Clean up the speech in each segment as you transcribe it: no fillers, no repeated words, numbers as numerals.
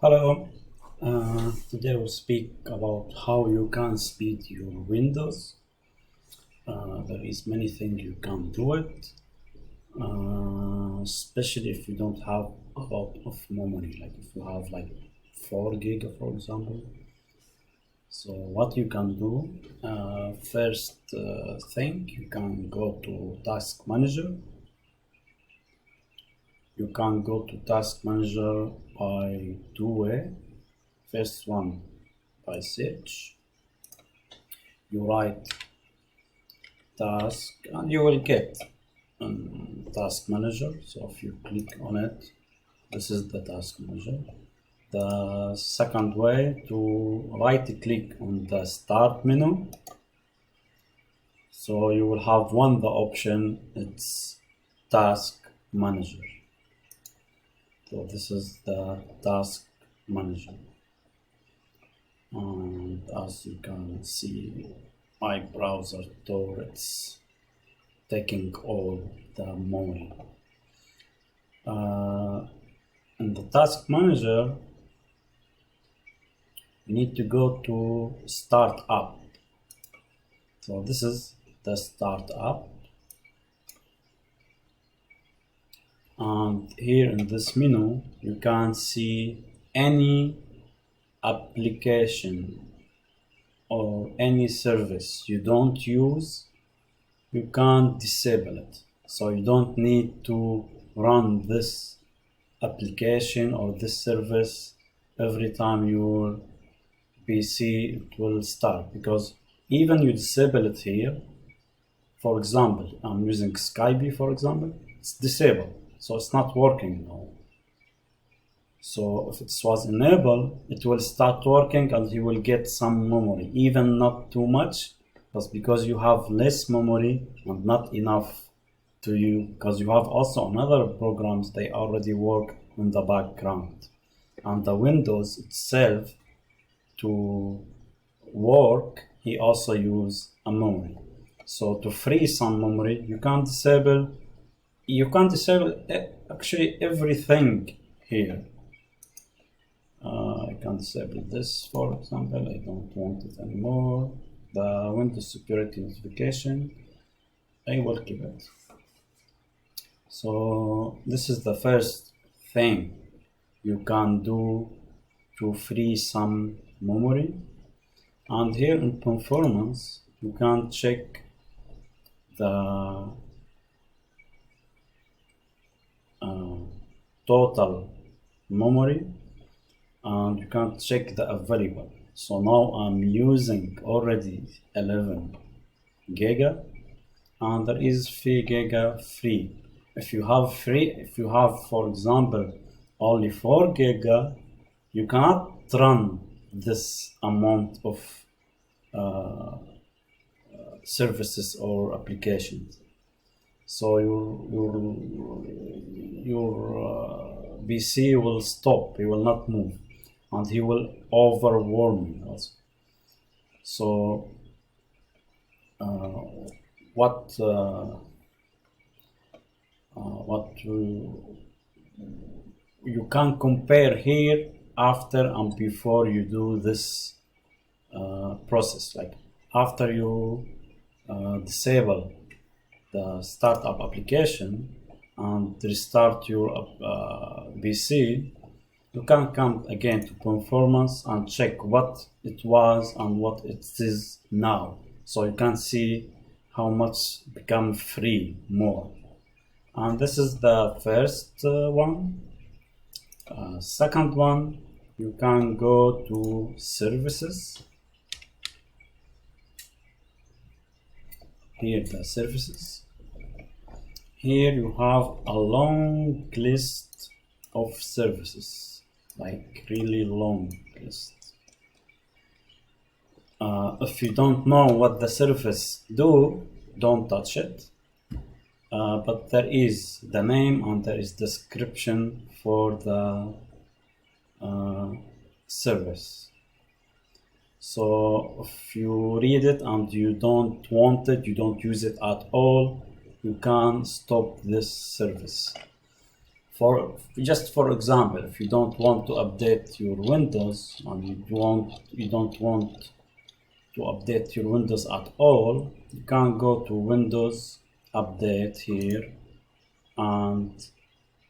Hello. Today we'll speak about how you can speed your windows. There is many things you can do it, especially if you don't have a lot of memory, like if you have like 4 gig, for example. So what you can do, first thing, you can go to Task Manager. You can go to Task Manager by two way. First one by search. You write task and you will get task manager. So if you click on it, this is the task manager. The second way, to right click on the start menu. So you will have the option, it's task manager. So this is the task manager. And as you can see, my browser door, it's taking all the memory. In the task manager, you need to go to start up. So this is the start up. And here in this menu, you can see any application or any service you don't use, you can disable it. So you don't need to run this application or this service every time your PC it will start, because even you disable it here. For example, I'm using Skype, for example, it's disabled, so it's not working now. So if it was enabled, it will start working and you will get some memory, even not too much, but because you have less memory and not enough to you, because you have also another programs, they already work in the background. And the Windows itself, to work, he also use a memory. So to free some memory, you can disable actually everything here. I can disable this, for example. I don't want it anymore. The Windows security notification, I will keep it. So this is the first thing you can do to free some memory. And here in performance, you can check the total memory, and you can check the available. So now I'm using already 11 giga, and there is 3 giga free. If you have for example only 4 giga, you cannot run this amount of services or applications. So your PC will stop, he will not move, and he will overwhelm you also. So what you can compare here after and before you do this process. Like after you disable the startup application and restart your PC, you can come again to performance and check what it was and what it is now. So you can see how much become free more. And this is the first one. Second one, you can go to services. Here the services. Here you have a long list of services, like really long list. If you don't know what the service do, don't touch it. But there is the name and there is description for the service. So if you read it and you don't want it, you don't use it at all, you can stop this service. just for example, if you don't want to update your Windows and you don't want to update your Windows at all, you can go to Windows Update here and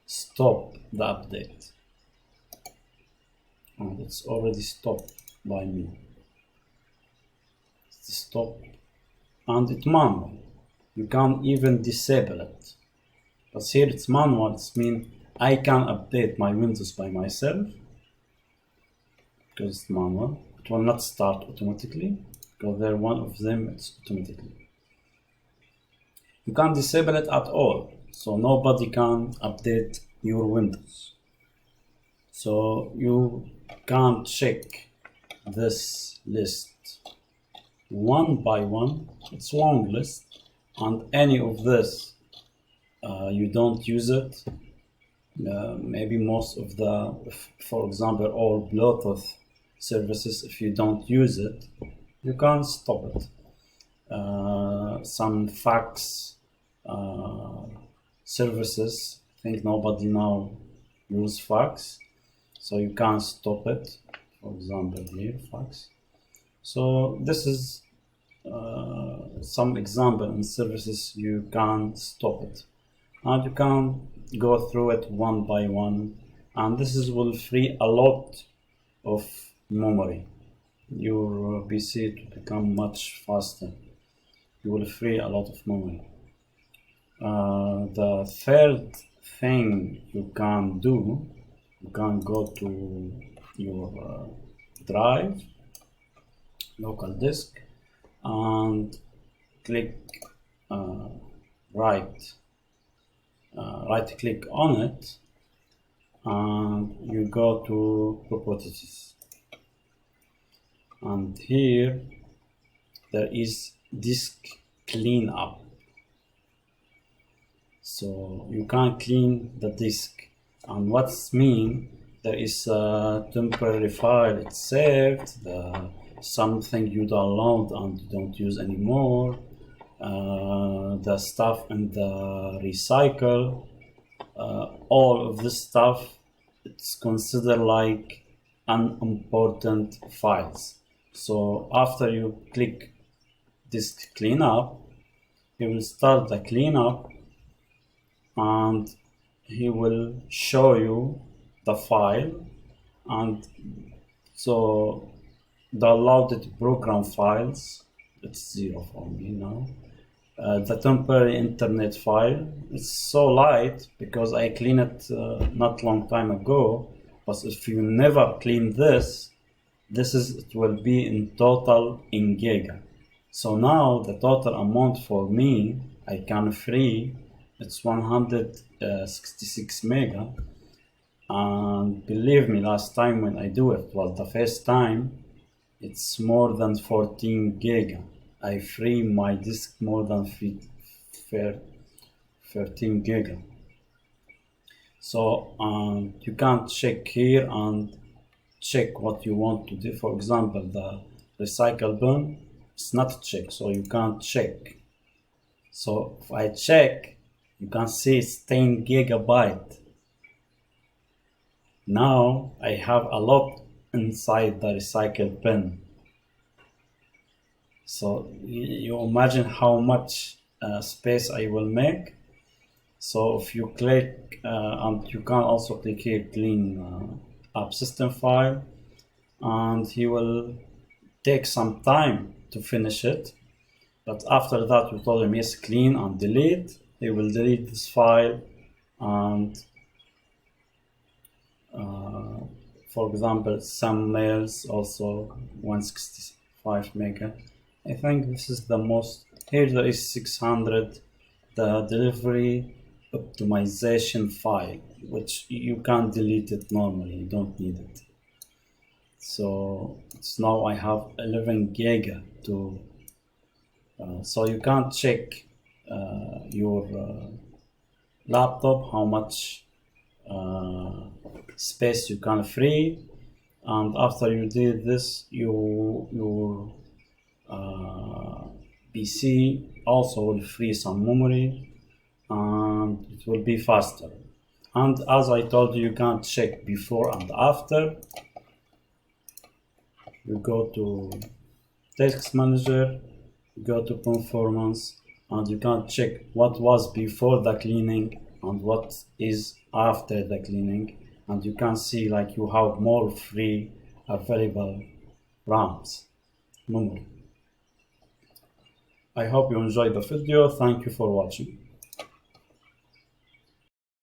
stop the update. And it's already stopped by me. It's stopped, and it's manual. You can't even disable it. But here it's manual. It means I can update my Windows by myself because it's manual. It will not start automatically because they're one of them. It's automatically. You can't disable it at all, so nobody can update your Windows. So you can't check this list one by one. It's long list, and any of this you don't use it. Maybe most of the, for example, all Bluetooth services, if you don't use it, you can't stop it. Some fax services, I think nobody now use fax, so you can't stop it. For example, here fax. So this is some example in services you can stop it, and you can go through it one by one, and this will free a lot of memory. Your PC to become much faster. You will free a lot of memory. The third thing you can do, you can go to your drive, local disk, and click right click on it, and you go to properties, and here there is disk cleanup. So you can clean the disk, and what's mean, there is a temporary file it's saved, something you download and you don't use anymore, the stuff in the recycle, all of this stuff, it's considered like unimportant files. So after you click disk cleanup, he will start the cleanup, and he will show you the file. And so downloaded program files, it's 0 for me now. The temporary internet file, it's so light because I cleaned it not long time ago, but if you never clean this, it will be in total in giga. So now the total amount for me I can free, it's 166 mega, and believe me, last time when I do it was the first time, it's more than 14 giga. I free my disk more than 13 giga. So you can check here and check what you want to do. For example, the recycle bin, it's not checked, so you can't check. So if I check, you can see it's 10 gigabyte. Now I have a lot inside the recycle bin. So you imagine how much space I will make. So if you click, and you can also click here, clean up system file, and he will take some time to finish it. But after that, you told him yes, clean and delete. He will delete this file, and for example, some mails also 165 mega. I think this is the most. Here there is 600, the delivery optimization file, which you can't delete it normally, you don't need it. So it's now I have 11 giga to, so you can't check your laptop how much space you can free, and after you did this, your PC also will free some memory, and it will be faster. And as I told you, you can check before and after. You go to Task Manager, you go to Performance, and you can check what was before the cleaning and what is after the cleaning, and you can see like you have more free available RAMs memory. I hope you enjoyed the video. Thank you for watching.